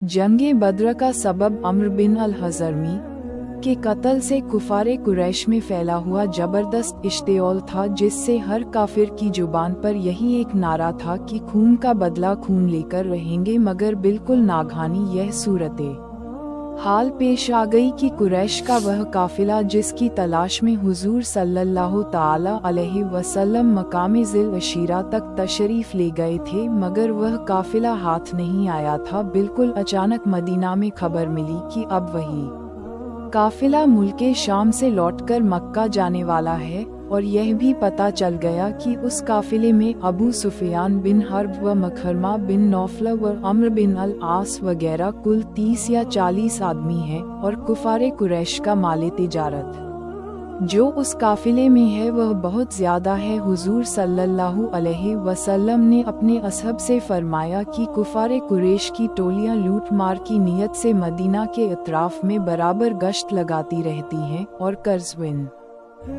जंगे बद्र का सबब अम्र बिन अल हज़रमी के कत्ल से कुफारे कुरैश में फैला हुआ जबरदस्त इश्तिओल था, जिससे हर काफिर की जुबान पर यही एक नारा था कि खून का बदला खून लेकर रहेंगे। मगर बिल्कुल नागहानी यह सूरत हाल पेश आ गई कि कुरैश का वह काफिला जिसकी तलाश में हुजूर सल्लल्लाहु ताला अलैहि वसल्लम मकाम ज़िल अशीरा तक तशरीफ ले गए थे, मगर वह काफिला हाथ नहीं आया था। बिल्कुल अचानक मदीना में खबर मिली कि अब वही काफिला मुल्के शाम से लौटकर मक्का जाने वाला है, और यह भी पता चल गया कि उस काफिले में अबू सुफियान बिन हर्ब व मखरमा बिन नौफल व अम्र बिन अल आस वगैरह कुल 30 या 40 आदमी हैं, और कुफारे कुरैश का माले तिजारत जो उस काफिले में है वह बहुत ज्यादा है। हुजूर सल्लल्लाहु अलैहि वसल्लम ने अपने असहब से फरमाया कि कुफारे कुरैश की टोलियां लूट मार की नीयत से मदीना के अतराफ में बराबर गश्त लगाती रहती हैं, और कर्ज़विन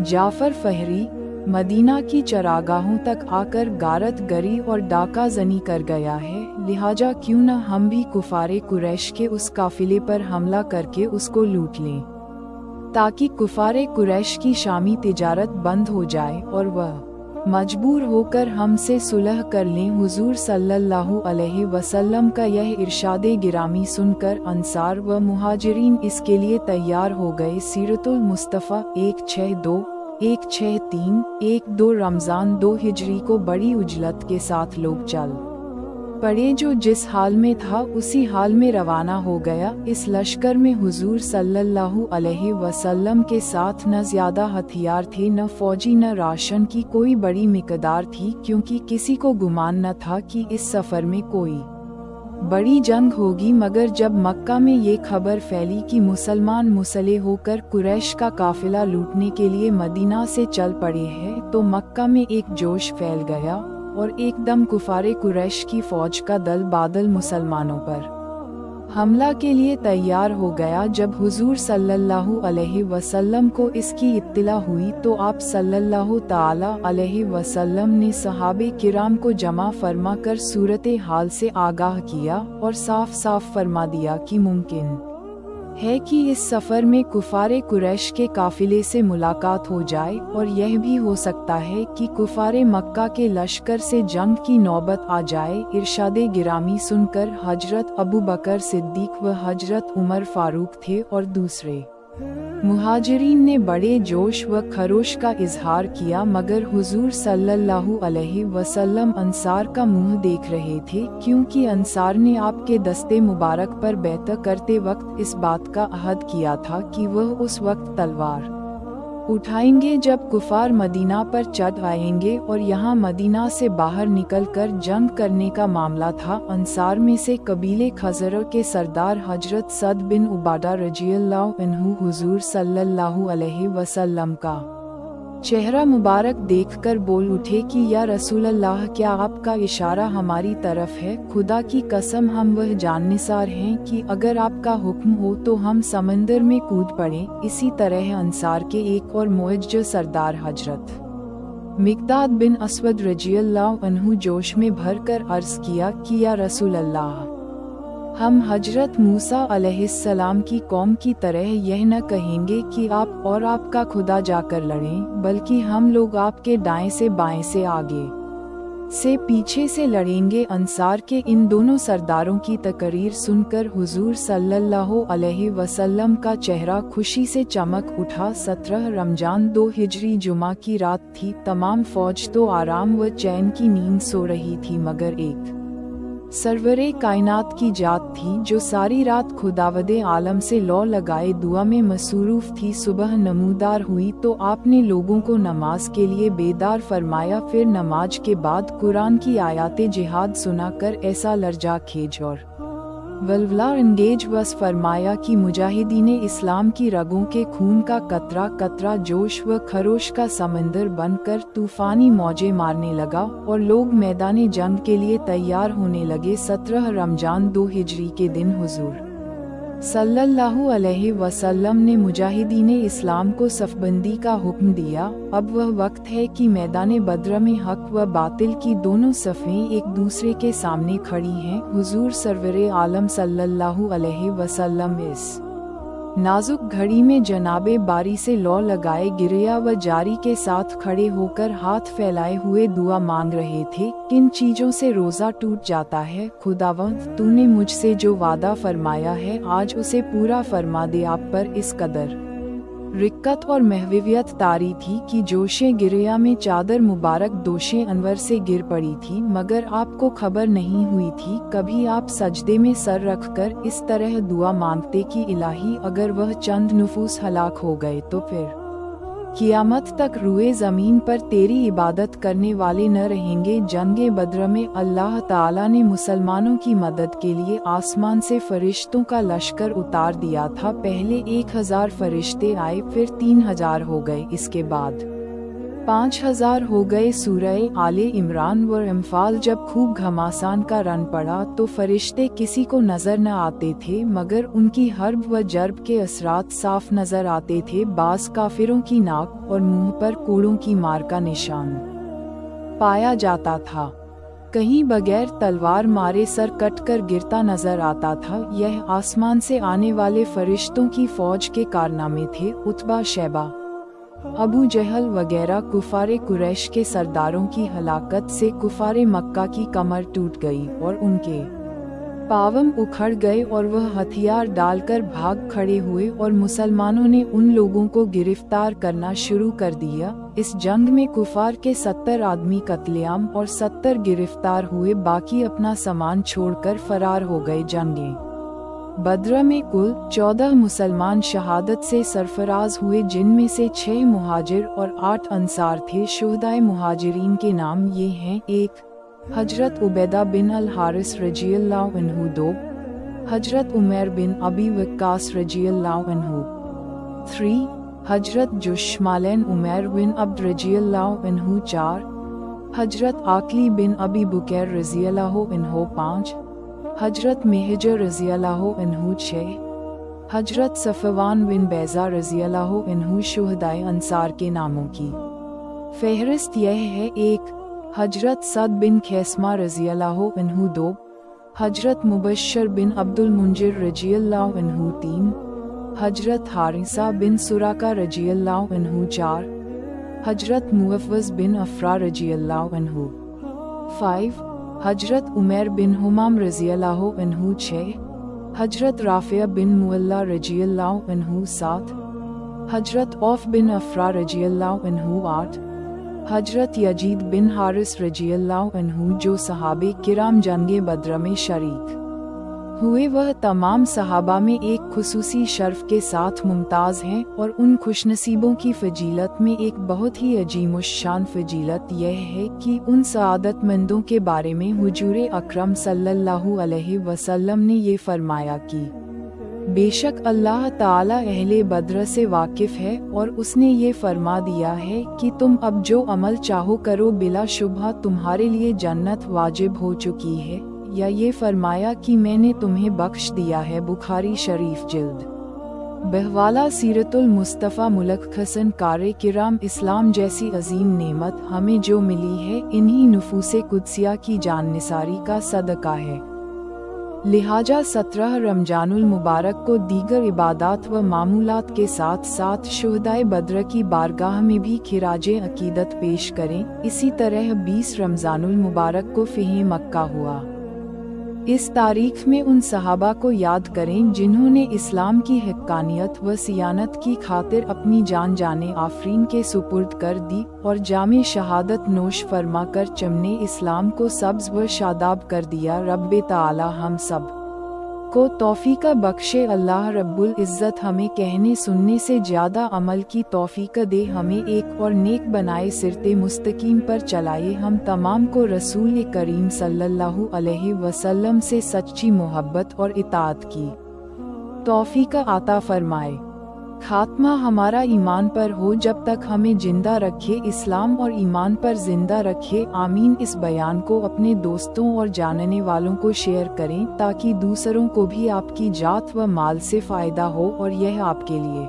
जाफर फहरी मदीना की चरागाहों तक आकर गारत गरी और डाका जनी कर गया है। लिहाजा क्यों न हम भी कुफारे कुरैश के उस काफिले पर हमला करके उसको लूट लें, ताकि कुफारे कुरैश की शामी तिजारत बंद हो जाए और वह मजबूर होकर हमसे सुलह कर लें। हुजूर सल्लल्लाहु अलैहि वसल्लम का यह इरशादे गिरामी सुनकर अंसार व मुहाजिरीन इसके लिए तैयार हो गए। सीरतुल मुस्तफ़ा 162, 163, 12 रमज़ान 2 हिजरी को बड़ी उजलत के साथ लोग चल पड़े। जो जिस हाल में था उसी हाल में रवाना हो गया। इस लश्कर में हुजूर सल्लल्लाहु अलैहि वसल्लम के साथ न ज्यादा हथियार थे, न फौजी, न राशन की कोई बड़ी मिकदार थी, क्योंकि किसी को गुमान न था कि इस सफर में कोई बड़ी जंग होगी। मगर जब मक्का में ये खबर फैली कि मुसलमान मुसल्ले होकर कुरैश का काफिला लूटने के लिए मदीना से चल पड़े हैं, तो मक्का में एक जोश फैल गया और एकदम कुफारे कुरैश की फौज का दल बादल मुसलमानों पर हमला के लिए तैयार हो गया। जब हुजूर सल्लल्लाहु अलैहि वसल्लम को इसकी इत्तिला हुई तो आप सल्लल्लाहु ताला अलैहि वसल्लम ने सहाबे किराम को जमा फरमा कर सूरत हाल से आगाह किया और साफ साफ फरमा दिया कि मुमकिन है कि इस सफर में कुफारे कुरैश के काफिले से मुलाकात हो जाए, और यह भी हो सकता है कि कुफारे मक्का के लश्कर से जंग की नौबत आ जाए। इरशादे गिरामी सुनकर हजरत अबू बकर सिद्दीक व हजरत उमर फारूक थे और दूसरे मुहाजिरीन ने बड़े जोश व खरोश का इजहार किया, मगर हुजूर सल्लल्लाहु अलैहि वसल्लम अंसार का मुंह देख रहे थे, क्योंकि अंसार ने आपके दस्ते मुबारक पर बैत करते वक्त इस बात का अहद किया था कि वह उस वक्त तलवार उठाएंगे जब कुफार मदीना पर चढ़ आएंगे, और यहाँ मदीना से बाहर निकलकर जंग करने का मामला था। अंसार में से कबीले खज़र के सरदार हजरत सद बिन उबादा रज़ियल्लाहु अन्हु हुजूर सल्लल्लाहु अलैहि वसल्लम का चेहरा मुबारक देखकर बोल उठे कि या रसूलल्लाह, क्या आपका इशारा हमारी तरफ है? खुदा की कसम हम वह जाननिसार हैं कि अगर आपका हुक्म हो तो हम समंदर में कूद पड़ें। इसी तरह अंसार के एक और मुअज्जर सरदार हजरत मिक़दाद बिन अस्वद रज़ियल्लाहु अन्हु जोश में भरकर अर्ज किया कि या रसूलल्लाह, हम हजरत मूसा अलैहिस्सलाम की कौम की तरह यह न कहेंगे कि आप और आपका खुदा जाकर लड़ें, बल्कि हम लोग आपके दाएं से बाएं से आगे से पीछे से लड़ेंगे। अंसार के इन दोनों सरदारों की तकरीर सुनकर हुजूर सल्लल्लाहु अलैहि वसल्लम का चेहरा खुशी से चमक उठा। 17 रमजान 2 हिजरी जुमा की रात थी। तमाम फौज तो आराम व चैन की नींद सो रही थी, मगर एक सरवरे कायनात की जात थी जो सारी रात खुदावदे आलम से लौ लगाए दुआ में मसरूफ थी। सुबह नमूदार हुई तो आपने लोगों को नमाज के लिए बेदार फरमाया। फिर नमाज के बाद कुरान की आयाते जिहाद सुनाकर ऐसा लर्जा खेज और वल्वला अंगेज वस फरमाया कि मुजाहिदीन इस्लाम की रगों के खून का कतरा कतरा जोश व खरोश का समंदर बनकर तूफानी मौजें मारने लगा और लोग मैदाने जंग के लिए तैयार होने लगे। 17 रमजान 2 हिजरी के दिन हुजूर सल्लल्लाहु अलैहि वसल्लम ने मुजाहिदीन इस्लाम को सफबंदी का हुक्म दिया। अब वह वक्त है कि मैदान बद्र में हक व बातिल की दोनों सफ़ें एक दूसरे के सामने खड़ी हैं। हुजूर सरवरे आलम सल्लल्लाहु अलैहि वसल्लम इस नाजुक घड़ी में जनाबे बारी से लौ लगाए गिरिया व जारी के साथ खड़े होकर हाथ फैलाए हुए दुआ मांग रहे थे। किन चीज़ों से रोज़ा टूट जाता है? खुदावंद, तूने मुझसे जो वादा फरमाया है आज उसे पूरा फरमा दे। आप पर इस कदर रिक्कत और महवियत तारी थी कि जोशे गिरिया में चादर मुबारक दोशे अनवर से गिर पड़ी थी, मगर आपको खबर नहीं हुई थी। कभी आप सजदे में सर रखकर इस तरह दुआ मांगते कि इलाही, अगर वह चंद नुफूस हलाक हो गए तो फिर क़ियामत तक रुए ज़मीन पर तेरी इबादत करने वाले न रहेंगे। जंगे बद्र में अल्लाह ताला ने मुसलमानों की मदद के लिए आसमान से फरिश्तों का लश्कर उतार दिया था। पहले 1000 फरिश्ते आए, फिर 3000 हो गए, इसके बाद 5000 हो गए। सूरह आले इमरान व अम्फाल जब खूब घमासान का रन पड़ा तो फरिश्ते किसी को नजर न आते थे, मगर उनकी हर्ब व जर्ब के असरात साफ नजर आते थे। बास काफिरों की नाक और मुंह पर कोड़ों की मार का निशान पाया जाता था। कहीं बगैर तलवार मारे सर कट कर गिरता नजर आता था। यह आसमान से आने वाले फरिश्तों की फौज के कारनामे थे। उतबा, शैबा, अबू जहल वगैरह कुफारे कुरैश के सरदारों की हलाकत से कुफारे मक्का की कमर टूट गई और उनके पावम उखड़ गए और वह हथियार डालकर भाग खड़े हुए और मुसलमानों ने उन लोगों को गिरफ्तार करना शुरू कर दिया। इस जंग में कुफार के 70 आदमी कत्लेआम और 70 गिरफ्तार हुए, बाकी अपना सामान छोड़कर फरार हो गए। जंगे बद्र में कुल 14 मुसलमान शहादत से सरफराज हुए, जिनमें से 6 मुहाजिर और 8 अंसार थे। शुहदाए मुहाजिरीन के नाम ये हैं: 1 हजरत उबैदा बिन अल हारिस रज़ियल्लाहु अन्हु, 2 हजरत उमैर बिन अबी वक्कास रज़ियल्लाहु अन्हु, 3 हजरत जुश्मालैन उमैर बिन अब्द रज़ियल्लाहु अन्हु, 4 हजरत आकली बिन अबी बुकैर रज़ियल्लाहु अन्हु, 5 हजरत मेहजर रज़ियल्लाहु अन्हु, 6 हजरत सफ़वान बिन बैज़ा रज़ियल्लाहु अन्हु। शुहदाए अंसार के नामों की फहरिस्त यह है: 1 हजरत सद बिन खैसमा रज़ियल्लाहु अन्हु, 2 हजरत मुबश्शर बिन अब्दुल मुंजिर रज़ियल्लाहु अन्हु, 3 हजरत हारिसा बिन सुराका रज़ियल्लाहु अन्हु, 4 हजरत मुअव्वज़ बिन अफ़रा रज़ियल्लाहु अन्हु, 5 हजरत उमैर बिन हुमाम रज़ियल्लाहु अन्हु, 6 हजरत राफ़िया बिन मुअल्ला रज़ियल्लाहु अन्हु, 7 हजरत औफ बिन अफ़रा रज़ियल्लाहु अन्हु, 8 हजरत यजीद बिन हारिस रज़ियल्लाहु अन्हु, जो सहाबे किराम जंगे बद्र में शरीक हुए। वह तमाम सहाबा में एक खुसूसी शर्फ के साथ मुमताज़ हैं, और उन खुशनसीबों की फजीलत में एक बहुत ही अजीमुश्शान फजीलत यह है कि उन सआदतमंदों के बारे में हुजूर अकरम सल्लल्लाहु अलैहि वसल्लम ने ये फरमाया कि बेशक अल्लाह ताला अहले बद्र से वाकिफ है, और उसने ये फरमा दिया है कि तुम अब जो अमल चाहो करो, बिला शुबहा तुम्हारे लिए जन्नत वाजिब हो चुकी है। या ये फरमाया कि मैंने तुम्हें बख्श दिया है। बुखारी शरीफ जिल्द बहवाला सीरतुल मुस्तफ़ा मुलख्खसन कारे किराम इस्लाम जैसी अजीम नेमत हमें जो मिली है, इन्हीं नुफूसे कुदसिया की जाननिसारी का सदका है। लिहाजा 17 रमजानुल मुबारक को दीगर इबादात व मामूलात के साथ साथ शुहदाए बद्र की बारगाह में भी खिराजे अकीदत पेश करें। इसी तरह 20 रमजानुल मुबारक को फ़िहे मक्का हुआ। इस तारीख में उन सहाबा को याद करें जिन्होंने इस्लाम की हक्कानियत व सियानत की खातिर अपनी जान जाने आफरीन के सुपुर्द कर दी, और जामे शहादत नोश फरमा कर चमने इस्लाम को सब्ज़ व शादाब कर दिया। रब्बे ताला हम सब को तौफीक बख्शे। अल्लाह रब्बुल इज़्ज़त हमें कहने सुनने से ज़्यादा अमल की तौफीक दे, हमें एक और नेक बनाए, सिरते मुस्तकीम पर चलाए, हम तमाम को रसूल करीम सल्लल्लाहु अलैहि वसल्लम से सच्ची मोहब्बत और इताअत की तौफीक अता फरमाए। खात्मा हमारा ईमान पर हो, जब तक हमें जिंदा रखे, इस्लाम और ईमान पर जिंदा रखे। आमीन। इस बयान को अपने दोस्तों और जानने वालों को शेयर करें ताकि दूसरों को भी आपकी जात व माल से फ़ायदा हो और यह आपके लिए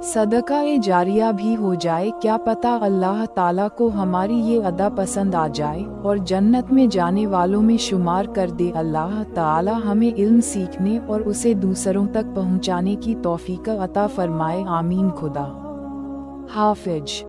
सदका-ए जारिया भी हो जाए। क्या पता अल्लाह ताला को हमारी ये अदा पसंद आ जाए और जन्नत में जाने वालों में शुमार कर दे। अल्लाह ताला हमें इल्म सीखने और उसे दूसरों तक पहुंचाने की तौफीक अता फरमाए। आमीन। खुदा हाफिज।